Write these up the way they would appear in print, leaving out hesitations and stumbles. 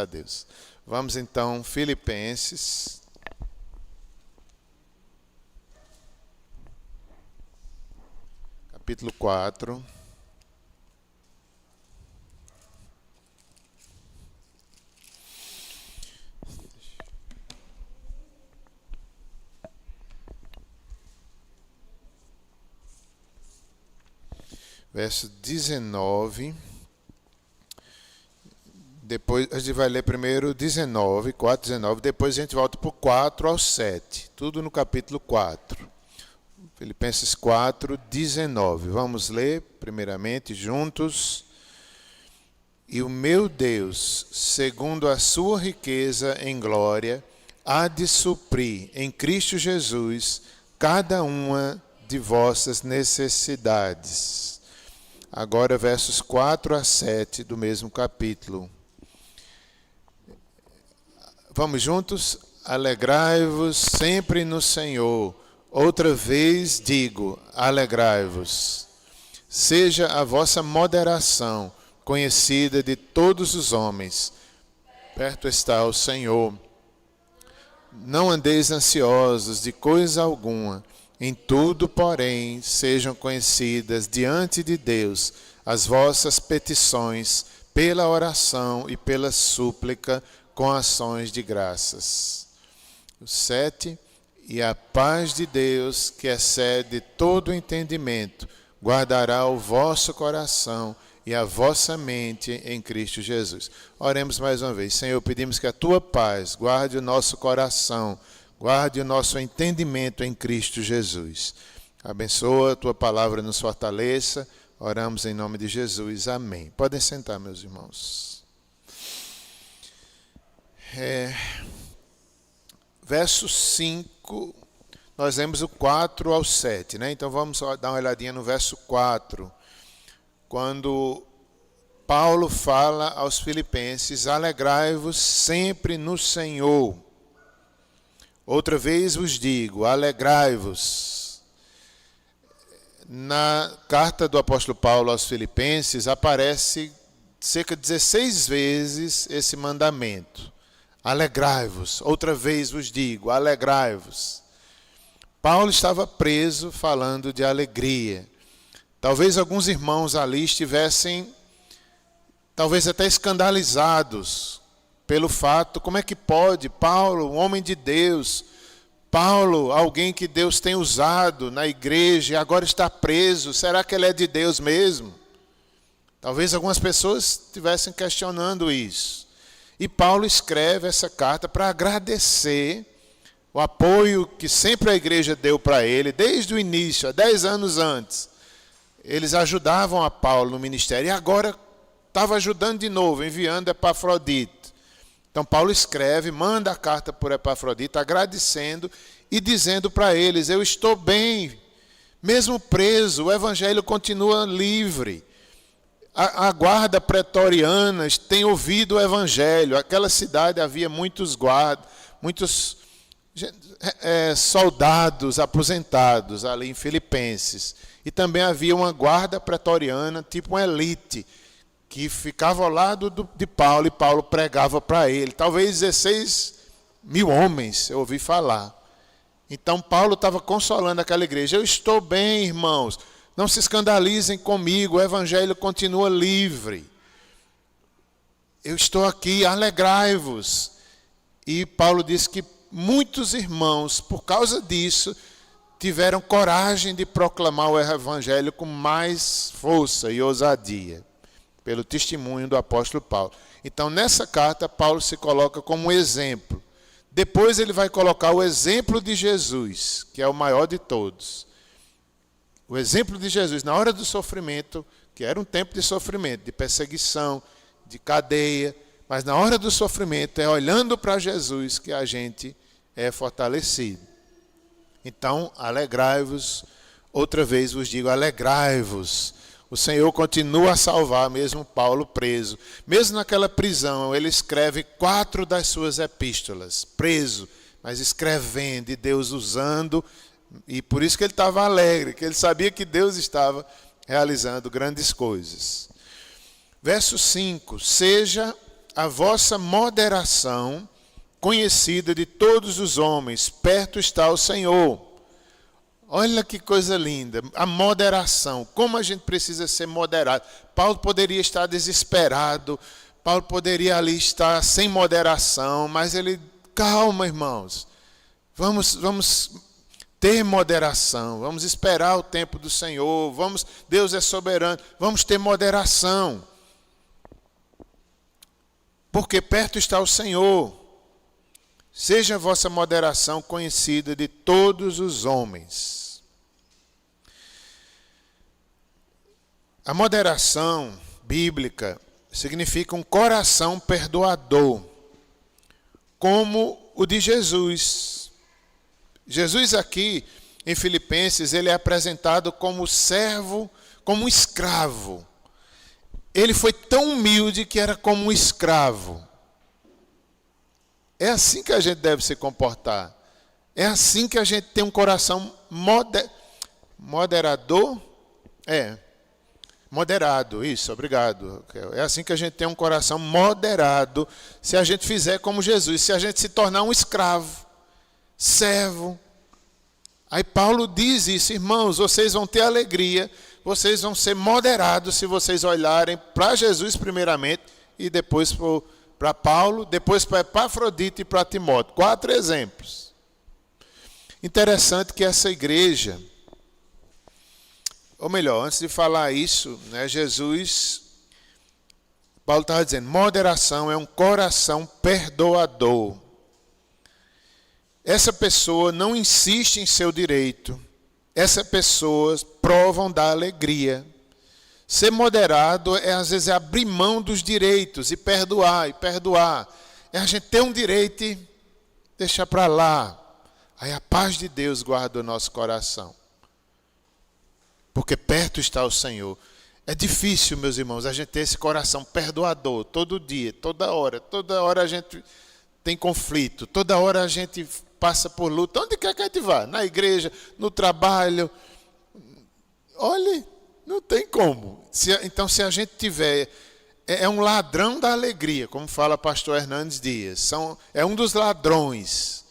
a Deus. Vamos então, Filipenses. Capítulo 4. Verso 19. Depois a gente vai ler primeiro 19, 4, 19. Depois a gente volta para o 4 ao 7. Tudo no capítulo 4. Filipenses 4, 19. Vamos ler primeiramente juntos. E o meu Deus, segundo a sua riqueza em glória, há de suprir em Cristo Jesus cada uma de vossas necessidades. Agora versos 4 a 7 do mesmo capítulo. Vamos juntos? Alegrai-vos sempre no Senhor. Outra vez digo, alegrai-vos. Seja a vossa moderação conhecida de todos os homens. Perto está o Senhor. Não andeis ansiosos de coisa alguma. Em tudo, porém, sejam conhecidas diante de Deus as vossas petições pela oração e pela súplica com ações de graças. 7. E a paz de Deus, que excede todo entendimento, guardará o vosso coração e a vossa mente em Cristo Jesus. Oremos mais uma vez. Senhor, pedimos que a tua paz guarde o nosso coração, guarde o nosso entendimento em Cristo Jesus. Abençoa, a tua palavra nos fortaleça. Oramos em nome de Jesus. Amém. Podem sentar, meus irmãos. Verso 5, nós lemos o 4 ao 7, né? Então vamos dar uma olhadinha no verso 4, quando Paulo fala aos filipenses, alegrai-vos sempre no Senhor. Outra vez vos digo, alegrai-vos. Na carta do apóstolo Paulo aos filipenses, aparece cerca de 16 vezes esse mandamento. Alegrai-vos, outra vez vos digo, alegrai-vos. Paulo estava preso falando de alegria. Talvez alguns irmãos ali estivessem, talvez até escandalizados pelo fato, como é que pode Paulo, um homem de Deus, Paulo, alguém que Deus tem usado na igreja, agora está preso, será que ele é de Deus mesmo? Talvez algumas pessoas estivessem questionando isso. E Paulo escreve essa carta para agradecer o apoio que sempre a igreja deu para ele, desde o início, há 10 anos antes. Eles ajudavam a Paulo no ministério e agora estava ajudando de novo, enviando Epafrodito. Então Paulo escreve, manda a carta por Epafrodito, agradecendo e dizendo para eles, eu estou bem, mesmo preso, o evangelho continua livre. A guarda pretoriana tem ouvido o evangelho. Aquela cidade havia muitos guardas, muitos soldados aposentados ali em Filipenses. E também havia uma guarda pretoriana, tipo uma elite, que ficava ao lado de Paulo e Paulo pregava para ele. Talvez 16 mil homens, eu ouvi falar. Então Paulo estava consolando aquela igreja. Eu estou bem, irmãos. Não se escandalizem comigo, o evangelho continua livre. Eu estou aqui, alegrai-vos. E Paulo diz que muitos irmãos, por causa disso, tiveram coragem de proclamar o evangelho com mais força e ousadia, pelo testemunho do apóstolo Paulo. Então, nessa carta, Paulo se coloca como um exemplo. Depois ele vai colocar o exemplo de Jesus, que é o maior de todos. O exemplo de Jesus, na hora do sofrimento, que era um tempo de sofrimento, de perseguição, de cadeia, mas na hora do sofrimento é olhando para Jesus que a gente é fortalecido. Então, alegrai-vos, outra vez vos digo, alegrai-vos. O Senhor continua a salvar, mesmo Paulo preso. Mesmo naquela prisão, ele escreve 4 das suas epístolas, preso, mas escrevendo, e Deus usando. E por isso que ele estava alegre, que ele sabia que Deus estava realizando grandes coisas. Verso 5, seja a vossa moderação conhecida de todos os homens, perto está o Senhor. Olha que coisa linda, a moderação, como a gente precisa ser moderado. Paulo poderia estar desesperado, Paulo poderia ali estar sem moderação, mas ele, calma, irmãos, vamos ter moderação, vamos esperar o tempo do Senhor, Deus é soberano, vamos ter moderação. Porque perto está o Senhor. Seja a vossa moderação conhecida de todos os homens. A moderação bíblica significa um coração perdoador, como o de Jesus. Jesus aqui, em Filipenses, ele é apresentado como servo, como um escravo. Ele foi tão humilde que era como um escravo. É assim que a gente deve se comportar. É assim que a gente tem um coração moderador. Moderado, isso, obrigado. É assim que a gente tem um coração moderado, se a gente fizer como Jesus, se a gente se tornar um escravo, servo. Aí Paulo diz isso, irmãos, vocês vão ter alegria, vocês vão ser moderados se vocês olharem para Jesus primeiramente e depois para Paulo, depois para Epafrodito e para Timóteo. 4 exemplos. Interessante que essa igreja, ou melhor, antes de falar isso, Paulo estava dizendo, moderação é um coração perdoador. Essa pessoa não insiste em seu direito. Essas pessoas provam da alegria. Ser moderado às vezes, abrir mão dos direitos e perdoar. É a gente ter um direito e deixar para lá. Aí a paz de Deus guarda o nosso coração. Porque perto está o Senhor. É difícil, meus irmãos, a gente ter esse coração perdoador todo dia, toda hora a gente tem conflito, toda hora a gente passa por luta. Onde quer que a gente vá? Na igreja, no trabalho. Olhe, não tem como. Então, se a gente tiver... É um ladrão da alegria, como fala pastor Hernandes Dias. É um dos ladrões.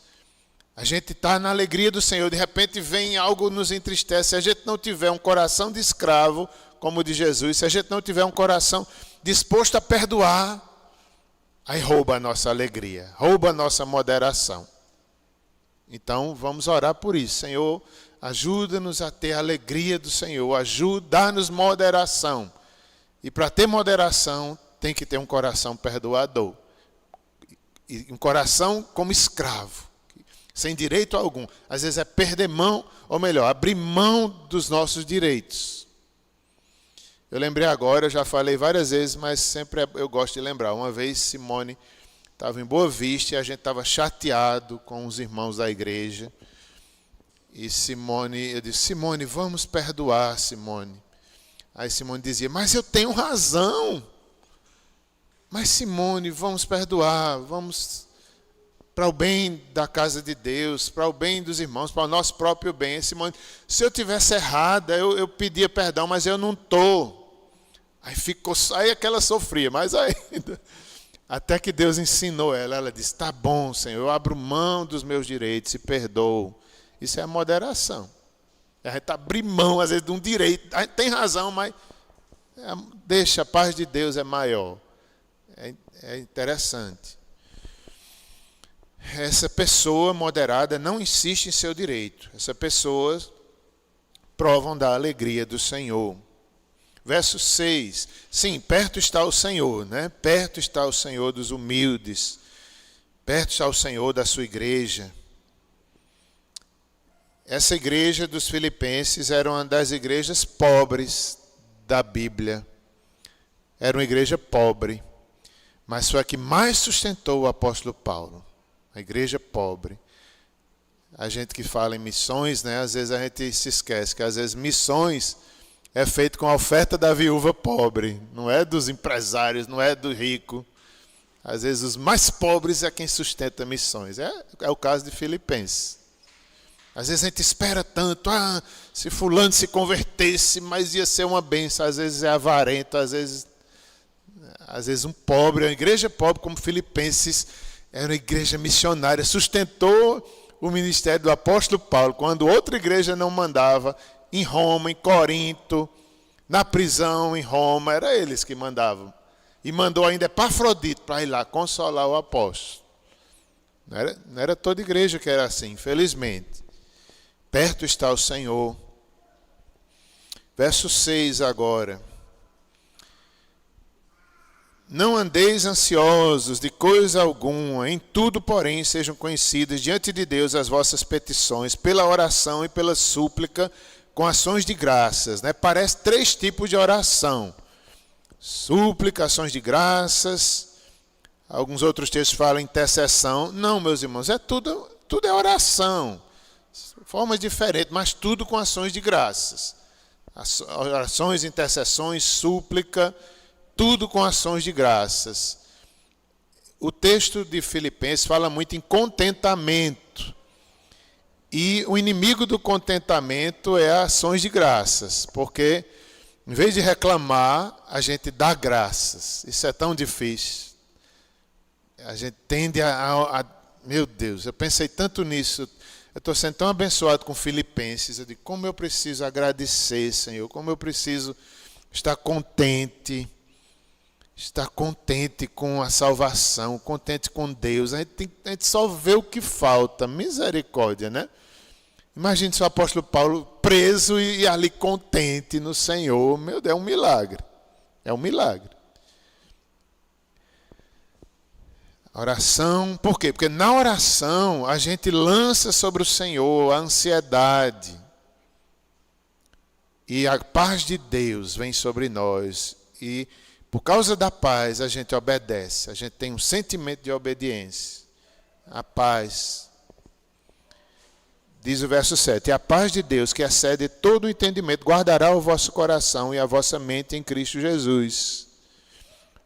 A gente está na alegria do Senhor, de repente vem algo nos entristece. Se a gente não tiver um coração de escravo, como o de Jesus, se a gente não tiver um coração disposto a perdoar, aí rouba a nossa alegria, rouba a nossa moderação. Então, vamos orar por isso. Senhor, ajuda-nos a ter a alegria do Senhor, ajuda-nos moderação. E para ter moderação, tem que ter um coração perdoador. E um coração como escravo, sem direito algum. Às vezes é perder mão, ou melhor, abrir mão dos nossos direitos. Eu lembrei agora, eu já falei várias vezes, mas sempre eu gosto de lembrar. Uma vez Simone estava em Boa Vista e a gente estava chateado com os irmãos da igreja. E eu disse, Simone, vamos perdoar, Simone. Aí Simone dizia, mas eu tenho razão. Mas Simone, vamos perdoar, vamos para o bem da casa de Deus, para o bem dos irmãos, para o nosso próprio bem. Simone, se eu tivesse errada, eu pedia perdão, mas eu não estou. Aí aquela sofria, mas ainda... Até que Deus ensinou ela disse, tá bom, Senhor, eu abro mão dos meus direitos e perdoo. Isso é a moderação. A gente abrir mão, às vezes, de um direito. A gente tem razão, mas deixa, a paz de Deus é maior. É interessante. Essa pessoa moderada não insiste em seu direito. Essas pessoas provam da alegria do Senhor. Verso 6. Sim, perto está o Senhor, né? Perto está o Senhor dos humildes. Perto está o Senhor da sua igreja. Essa igreja dos Filipenses era uma das igrejas pobres da Bíblia. Era uma igreja pobre, mas foi a que mais sustentou o apóstolo Paulo. A igreja pobre. A gente que fala em missões, né? Às vezes a gente se esquece que às vezes missões é feito com a oferta da viúva pobre, não é dos empresários, não é do rico. Às vezes os mais pobres é quem sustenta missões. É o caso de Filipenses. Às vezes a gente espera tanto, se fulano se convertesse, mas ia ser uma bênção. Às vezes é avarento, às vezes às vezes um pobre, uma igreja pobre como Filipenses, era uma igreja missionária, sustentou o ministério do apóstolo Paulo, quando outra igreja não mandava, em Roma, em Corinto, na prisão em Roma, era eles que mandavam. E mandou ainda Epafrodito para ir lá consolar o apóstolo. Não era toda igreja que era assim, infelizmente. Perto está o Senhor. Verso 6 agora. Não andeis ansiosos de coisa alguma, em tudo, porém, sejam conhecidas diante de Deus as vossas petições, pela oração e pela súplica, com ações de graças. Parece 3 tipos de oração. Súplica, ações de graças. Alguns outros textos falam intercessão. Não, meus irmãos, tudo é oração. Formas diferentes, mas tudo com ações de graças. Orações, intercessões, súplica, tudo com ações de graças. O texto de Filipenses fala muito em contentamento. E o inimigo do contentamento é ações de graças, porque em vez de reclamar, a gente dá graças. Isso é tão difícil. A gente tende meu Deus, eu pensei tanto nisso. Eu estou sendo tão abençoado com Filipenses. Eu digo, como eu preciso agradecer, Senhor. Como eu preciso estar contente com a salvação, contente com Deus. A gente só vê o que falta. Misericórdia, né? Imagine se o apóstolo Paulo preso e ali contente no Senhor. Meu Deus, é um milagre. É um milagre. A oração, por quê? Porque na oração a gente lança sobre o Senhor a ansiedade. E a paz de Deus vem sobre nós. E por causa da paz, a gente obedece. A gente tem um sentimento de obediência. A paz. Diz o verso 7. E a paz de Deus, que excede todo o entendimento, guardará o vosso coração e a vossa mente em Cristo Jesus.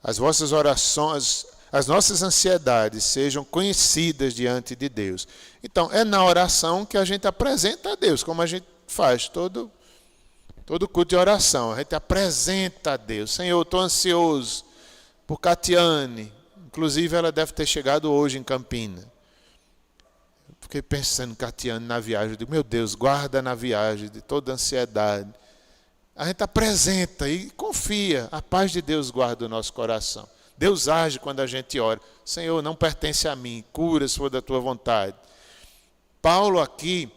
As vossas orações, as nossas ansiedades sejam conhecidas diante de Deus. Então, é na oração que a gente apresenta a Deus, como a gente faz todo culto de oração. A gente apresenta a Deus. Senhor, eu estou ansioso por Catiane. Inclusive, ela deve ter chegado hoje em Campina. Fiquei pensando em Catiane na viagem. Eu digo, meu Deus, guarda na viagem de toda ansiedade. A gente apresenta e confia. A paz de Deus guarda o nosso coração. Deus age quando a gente ora. Senhor, não pertence a mim. Cura se for da tua vontade. Paulo aqui,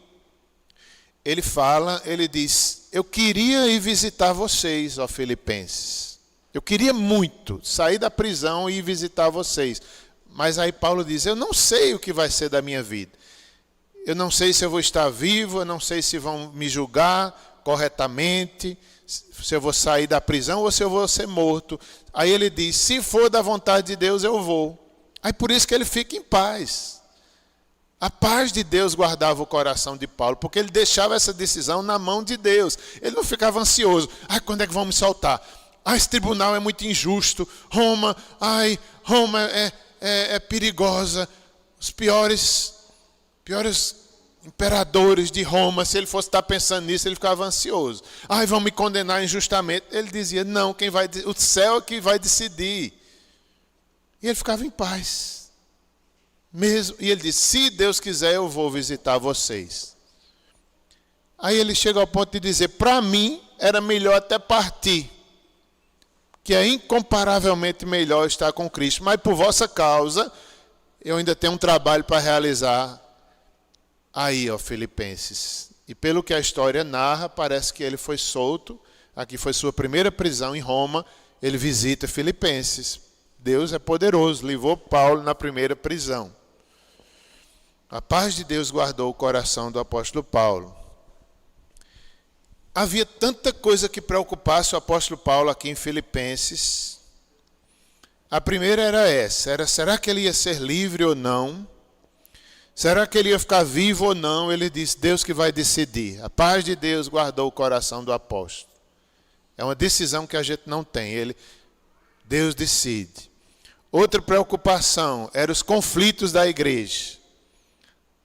ele diz, eu queria ir visitar vocês, ó Filipenses. Eu queria muito sair da prisão e ir visitar vocês. Mas aí Paulo diz, eu não sei o que vai ser da minha vida. Eu não sei se eu vou estar vivo, eu não sei se vão me julgar corretamente, se eu vou sair da prisão ou se eu vou ser morto. Aí ele diz, se for da vontade de Deus, eu vou. Aí por isso que ele fica em paz. A paz de Deus guardava o coração de Paulo, porque ele deixava essa decisão na mão de Deus. Ele não ficava ansioso. Quando é que vão me soltar? Esse tribunal é muito injusto. Roma é perigosa. Os piores imperadores de Roma, se ele fosse estar pensando nisso, ele ficava ansioso. Vão me condenar injustamente. Ele dizia, não, o céu é que vai decidir. E ele ficava em paz. E ele disse, se Deus quiser, eu vou visitar vocês. Aí ele chega ao ponto de dizer, para mim, era melhor até partir, que é incomparavelmente melhor estar com Cristo. Mas por vossa causa, eu ainda tenho um trabalho para realizar aí, ó, Filipenses. E pelo que a história narra, parece que ele foi solto. Aqui foi sua primeira prisão em Roma. Ele visita Filipenses. Deus é poderoso, levou Paulo na primeira prisão. A paz de Deus guardou o coração do apóstolo Paulo. Havia tanta coisa que preocupasse o apóstolo Paulo aqui em Filipenses. A primeira era essa, será que ele ia ser livre ou não? Será que ele ia ficar vivo ou não? Ele disse, Deus que vai decidir. A paz de Deus guardou o coração do apóstolo. É uma decisão que a gente não tem, Deus decide. Outra preocupação eram os conflitos da igreja.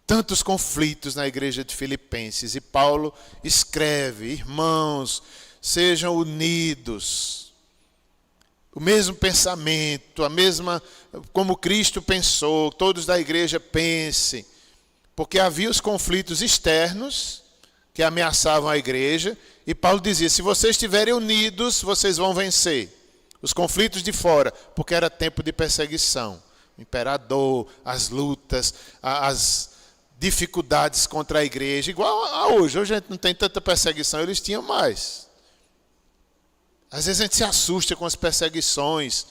Tantos conflitos na igreja de Filipenses. E Paulo escreve, irmãos, sejam unidos. o mesmo pensamento, a mesma, como Cristo pensou, todos da igreja pensem. Porque havia os conflitos externos que ameaçavam a igreja, e Paulo dizia, se vocês estiverem unidos, vocês vão vencer. Os conflitos de fora, porque era tempo de perseguição. O imperador, as lutas, as dificuldades contra a igreja, igual a hoje. Hoje a gente não tem tanta perseguição, eles tinham mais. Às vezes a gente se assusta com as perseguições.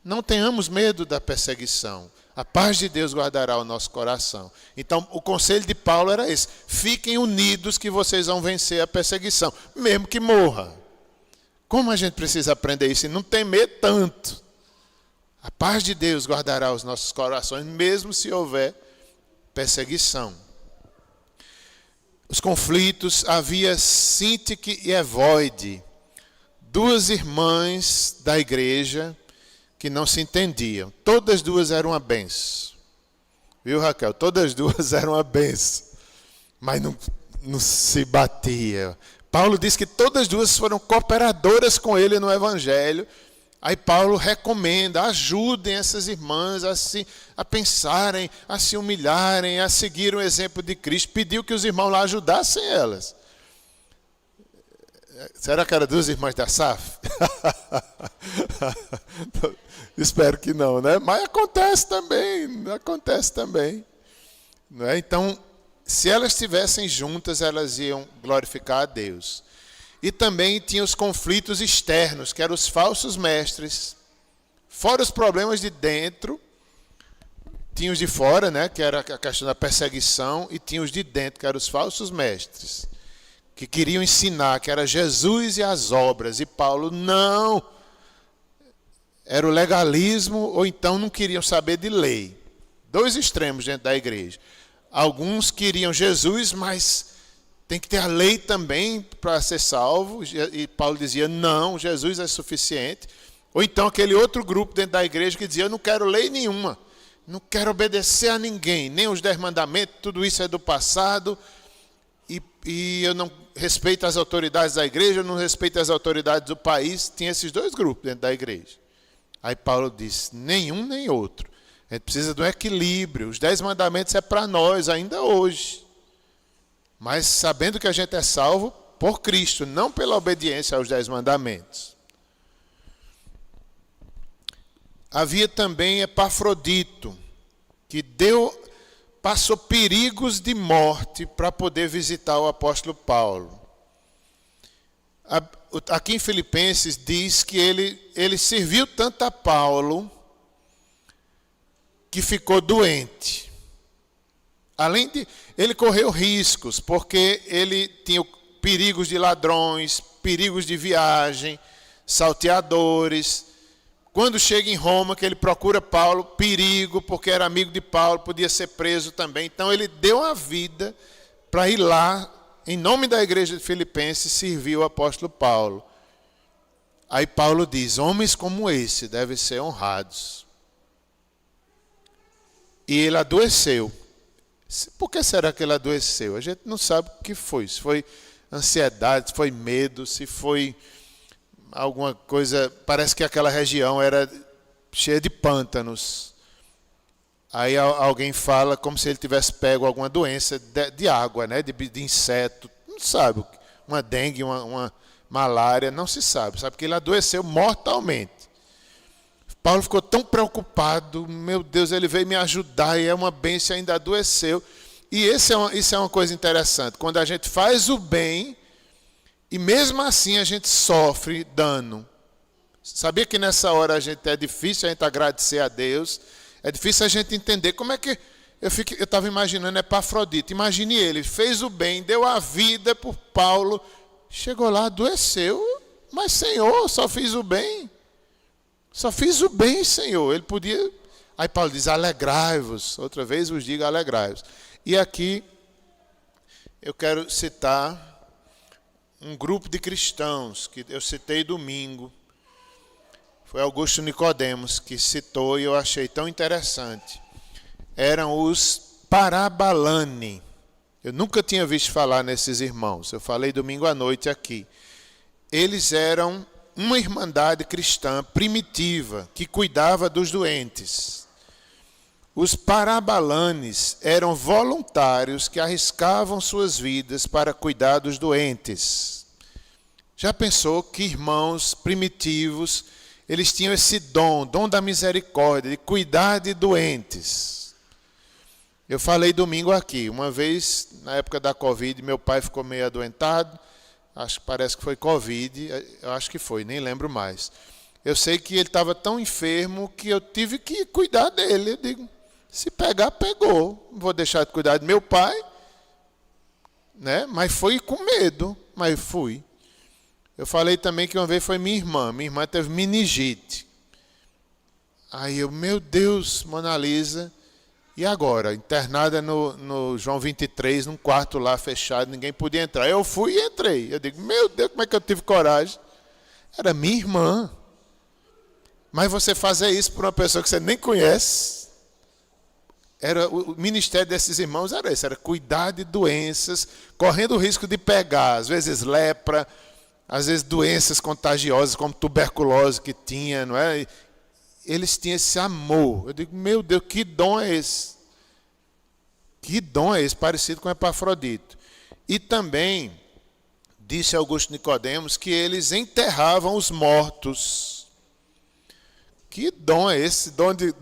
Não tenhamos medo da perseguição. A paz de Deus guardará o nosso coração. Então, o conselho de Paulo era esse. Fiquem unidos que vocês vão vencer a perseguição, mesmo que morra. Como a gente precisa aprender isso e não temer tanto? A paz de Deus guardará os nossos corações, mesmo se houver perseguição. Os conflitos, havia Sintique e Evoide, duas irmãs da igreja que não se entendiam. Todas duas eram uma benção. Viu, Raquel? Todas duas eram uma benção. Mas não se batia. Paulo diz que todas duas foram cooperadoras com ele no evangelho. Aí Paulo recomenda, ajudem essas irmãs a pensarem, a se humilharem, a seguir o exemplo de Cristo. Pediu que os irmãos lá ajudassem elas. Será que era duas irmãs da SAF? Espero que não, né? Mas acontece também. Não é? Então, se elas estivessem juntas, elas iam glorificar a Deus. E também tinha os conflitos externos, que eram os falsos mestres. Fora os problemas de dentro, tinha os de fora, né? Que era a questão da perseguição, e tinha os de dentro, que eram os falsos mestres, que queriam ensinar que era Jesus e as obras, e Paulo não. Era o legalismo, ou então não queriam saber de lei. Dois extremos dentro da igreja. Alguns queriam Jesus, mas tem que ter a lei também para ser salvo. E Paulo dizia, não, Jesus é suficiente. Ou então aquele outro grupo dentro da igreja que dizia, eu não quero lei nenhuma. Não quero obedecer a ninguém, nem os 10 mandamentos, tudo isso é do passado. E eu não respeito as autoridades da igreja, eu não respeito as autoridades do país. Tinha esses dois grupos dentro da igreja. Aí Paulo disse, nenhum nem outro. A gente precisa de um equilíbrio. Os 10 mandamentos é para nós ainda hoje. Mas sabendo que a gente é salvo por Cristo, não pela obediência aos 10 mandamentos. Havia também Epafrodito, que passou perigos de morte para poder visitar o apóstolo Paulo. Aqui em Filipenses diz que ele serviu tanto a Paulo que ficou doente. Além de, ele correu riscos, porque ele tinha perigos de ladrões, perigos de viagem, salteadores. Quando chega em Roma, que ele procura Paulo, perigo, porque era amigo de Paulo, podia ser preso também. Então ele deu a vida para ir lá, em nome da igreja de Filipenses, servir o apóstolo Paulo. Aí Paulo diz, homens como esse devem ser honrados. E ele adoeceu. Por que será que ele adoeceu? A gente não sabe o que foi. Se foi ansiedade, se foi medo, se foi alguma coisa. Parece que aquela região era cheia de pântanos. Aí alguém fala como se ele tivesse pego alguma doença de água, né? de inseto. Não sabe. Uma dengue, uma malária, não se sabe. Sabe que ele adoeceu mortalmente. Paulo ficou tão preocupado, meu Deus, ele veio me ajudar e é uma bênção, ainda adoeceu. E isso é uma coisa interessante, quando a gente faz o bem e mesmo assim a gente sofre dano. Sabia que nessa hora é difícil a gente agradecer a Deus, é difícil a gente entender como é que... Eu estava imaginando Epafrodito, imagine ele, fez o bem, deu a vida por Paulo, chegou lá, adoeceu, mas Senhor, só fiz o bem. Só fiz o bem, Senhor. Ele podia... Aí Paulo diz, alegrai-vos. Outra vez vos digo, alegrai-vos. E aqui eu quero citar um grupo de cristãos que eu citei domingo. Foi Augusto Nicodemos que citou e eu achei tão interessante. Eram os Parabalani. Eu nunca tinha visto falar nesses irmãos. Eu falei domingo à noite aqui. Eles eram uma irmandade cristã primitiva que cuidava dos doentes. Os parabalanes eram voluntários que arriscavam suas vidas para cuidar dos doentes. Já pensou que irmãos primitivos, eles tinham esse dom da misericórdia, de cuidar de doentes? Eu falei domingo aqui, uma vez, na época da Covid, meu pai ficou meio adoentado, parece que foi Covid, eu acho que foi, nem lembro mais. Eu sei que ele estava tão enfermo que eu tive que cuidar dele. Eu digo, se pegar, pegou. Não vou deixar de cuidar do meu pai, né? Mas foi com medo, mas fui. Eu falei também que uma vez foi minha irmã teve meningite. Aí eu, meu Deus, Mona Lisa, e agora? Internada no João 23, num quarto lá fechado, ninguém podia entrar. Eu fui e entrei. Eu digo, meu Deus, como é que eu tive coragem? Era minha irmã. Mas você fazer isso por uma pessoa que você nem conhece, o ministério desses irmãos era esse, era cuidar de doenças, correndo o risco de pegar, às vezes lepra, às vezes doenças contagiosas, como tuberculose que tinha, não é? Eles tinham esse amor. Eu digo, meu Deus, que dom é esse? Que dom é esse? Parecido com Epafrodito. E também, disse Augusto Nicodemos, que eles enterravam os mortos. Que dom é esse? Dom de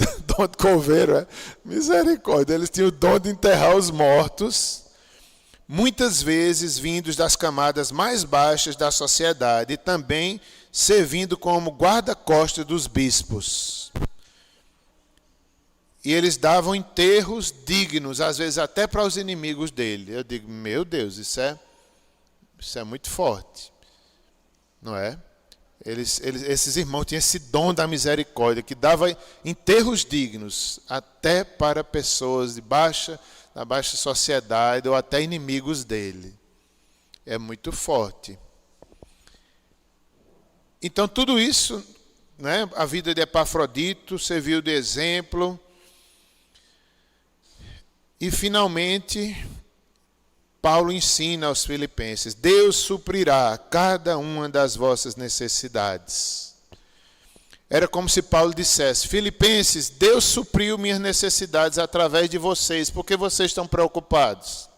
coveiro, é? Misericórdia. Eles tinham o dom de enterrar os mortos, muitas vezes vindos das camadas mais baixas da sociedade, e também servindo como guarda-costas dos bispos. E eles davam enterros dignos, às vezes até para os inimigos dele. Eu digo, meu Deus, isso é muito forte, não é? Esses irmãos tinham esse dom da misericórdia, que dava enterros dignos até para pessoas da baixa sociedade ou até inimigos dele. É muito forte. Então, tudo isso, né, a vida de Epafrodito serviu de exemplo. E, finalmente, Paulo ensina aos filipenses, Deus suprirá cada uma das vossas necessidades. Era como se Paulo dissesse, Filipenses, Deus supriu minhas necessidades através de vocês, porque vocês estão preocupados.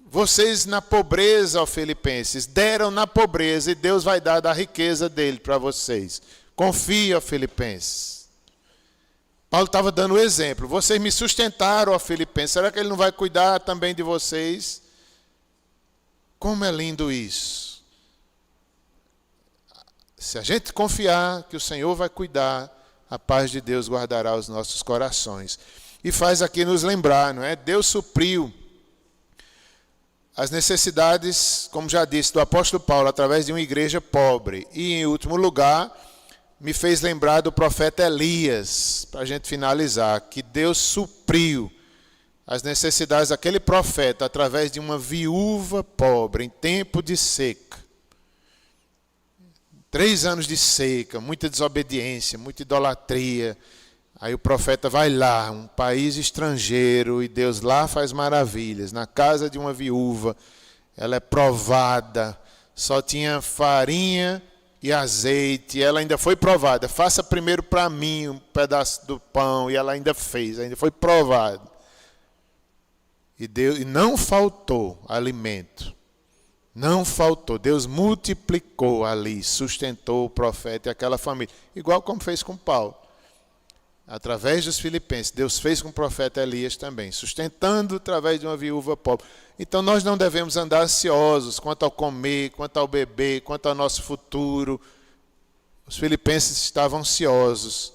Vocês na pobreza, ó Filipenses, deram na pobreza e Deus vai dar da riqueza dele para vocês. Confia, ó Filipenses. Paulo estava dando o exemplo. Vocês me sustentaram, ó Filipenses. Será que ele não vai cuidar também de vocês? Como é lindo isso. Se a gente confiar que o Senhor vai cuidar, a paz de Deus guardará os nossos corações. E faz aqui nos lembrar, não é? Deus supriu as necessidades, como já disse, do apóstolo Paulo, através de uma igreja pobre. E, em último lugar, me fez lembrar do profeta Elias, para a gente finalizar, que Deus supriu as necessidades daquele profeta através de uma viúva pobre, em tempo de seca. 3 anos de seca, muita desobediência, muita idolatria. Aí o profeta vai lá, um país estrangeiro, e Deus lá faz maravilhas. Na casa de uma viúva, ela é provada, só tinha farinha e azeite, ela ainda foi provada. Faça primeiro para mim um pedaço do pão, e ela ainda fez, ainda foi provada. E não faltou alimento, não faltou. Deus multiplicou ali, sustentou o profeta e aquela família, igual como fez com Paulo. Através dos filipenses, Deus fez com o profeta Elias também, sustentando através de uma viúva pobre. Então nós não devemos andar ansiosos quanto ao comer, quanto ao beber, quanto ao nosso futuro. Os filipenses estavam ansiosos.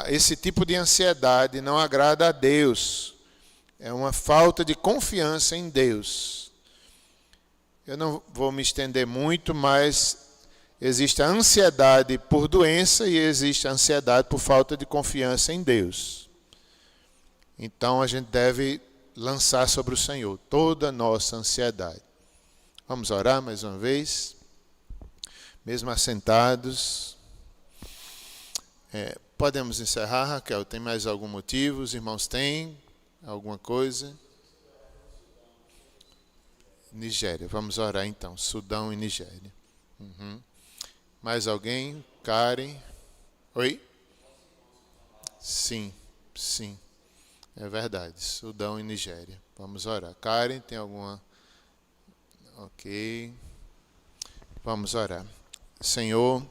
Esse tipo de ansiedade não agrada a Deus. É uma falta de confiança em Deus. Eu não vou me estender muito, mas existe a ansiedade por doença e existe a ansiedade por falta de confiança em Deus. Então a gente deve lançar sobre o Senhor toda a nossa ansiedade. Vamos orar mais uma vez? Mesmo assentados. Podemos encerrar, Raquel? Tem mais algum motivo? Os irmãos têm alguma coisa? Nigéria. Vamos orar então. Sudão e Nigéria. Mais alguém? Karen? Oi? Sim, sim. É verdade. Sudão e Nigéria. Vamos orar. Karen, tem alguma... Ok. Vamos orar. Senhor,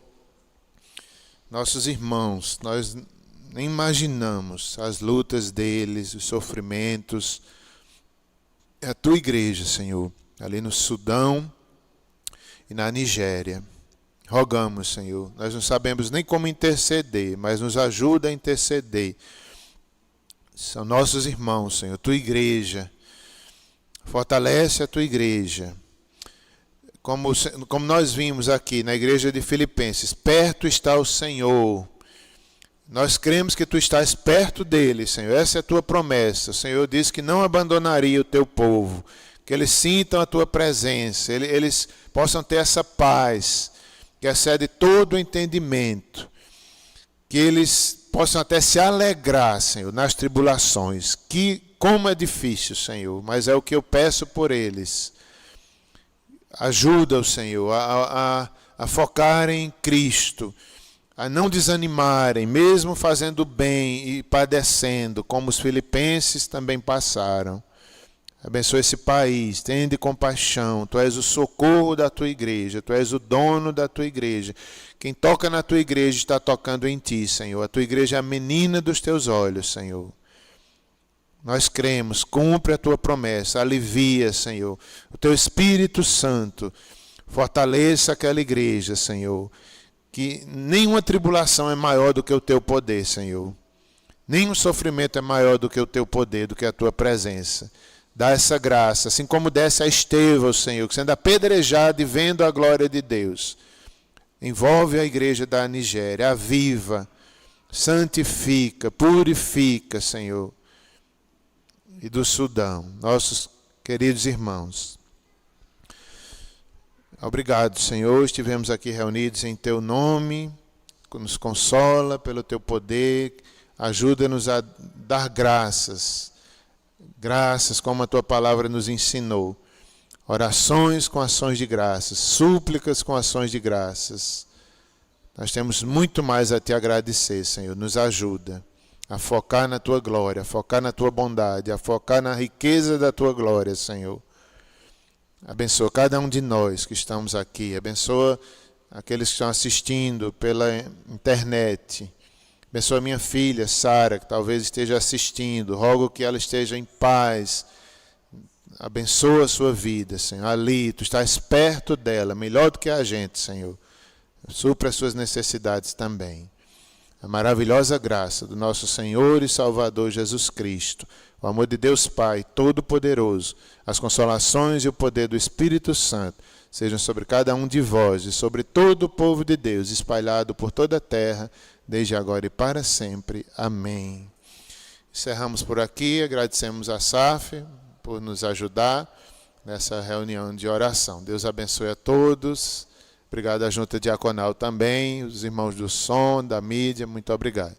nossos irmãos, nós nem imaginamos as lutas deles, os sofrimentos. É a tua igreja, Senhor, ali no Sudão e na Nigéria. Rogamos, Senhor, nós não sabemos nem como interceder, mas nos ajuda a interceder. São nossos irmãos, Senhor, tua igreja. Fortalece a tua igreja. Como nós vimos aqui na igreja de Filipenses, perto está o Senhor. Nós cremos que tu estás perto deles, Senhor. Essa é a tua promessa. O Senhor disse que não abandonaria o teu povo, que eles sintam a tua presença, eles possam ter essa paz que excede todo o entendimento, que eles possam até se alegrar, Senhor, nas tribulações, que como é difícil, Senhor, mas é o que eu peço por eles. Ajuda-os, Senhor, a focarem em Cristo, a não desanimarem, mesmo fazendo bem e padecendo, como os filipenses também passaram. Abençoa esse país, tende compaixão, tu és o socorro da tua igreja, tu és o dono da tua igreja. Quem toca na tua igreja está tocando em ti, Senhor. A tua igreja é a menina dos teus olhos, Senhor. Nós cremos, cumpre a tua promessa, alivia, Senhor. O teu Espírito Santo fortaleça aquela igreja, Senhor. Que nenhuma tribulação é maior do que o teu poder, Senhor. Nenhum sofrimento é maior do que o teu poder, do que a tua presença. Dá essa graça, assim como desse a Estevão, Senhor, que sendo apedrejado e vendo a glória de Deus. Envolve a igreja da Nigéria, aviva, santifica, purifica, Senhor. E do Sudão, nossos queridos irmãos. Obrigado, Senhor, estivemos aqui reunidos em Teu nome, nos consola pelo Teu poder, ajuda-nos a dar graças como a Tua palavra nos ensinou, orações com ações de graças, súplicas com ações de graças. Nós temos muito mais a Te agradecer, Senhor, nos ajuda a focar na Tua glória, a focar na Tua bondade, a focar na riqueza da Tua glória, Senhor. Abençoa cada um de nós que estamos aqui, abençoa aqueles que estão assistindo pela internet. Abençoa minha filha, Sara, que talvez esteja assistindo. Rogo que ela esteja em paz. Abençoa a sua vida, Senhor. Ali, tu estás perto dela, melhor do que a gente, Senhor. Supra as suas necessidades também. A maravilhosa graça do nosso Senhor e Salvador Jesus Cristo, o amor de Deus Pai Todo-Poderoso, as consolações e o poder do Espírito Santo sejam sobre cada um de vós e sobre todo o povo de Deus, espalhado por toda a terra, desde agora e para sempre. Amém. Encerramos por aqui, agradecemos a SAF por nos ajudar nessa reunião de oração. Deus abençoe a todos. Obrigado à Junta Diaconal também, os irmãos do som, da mídia, muito obrigado.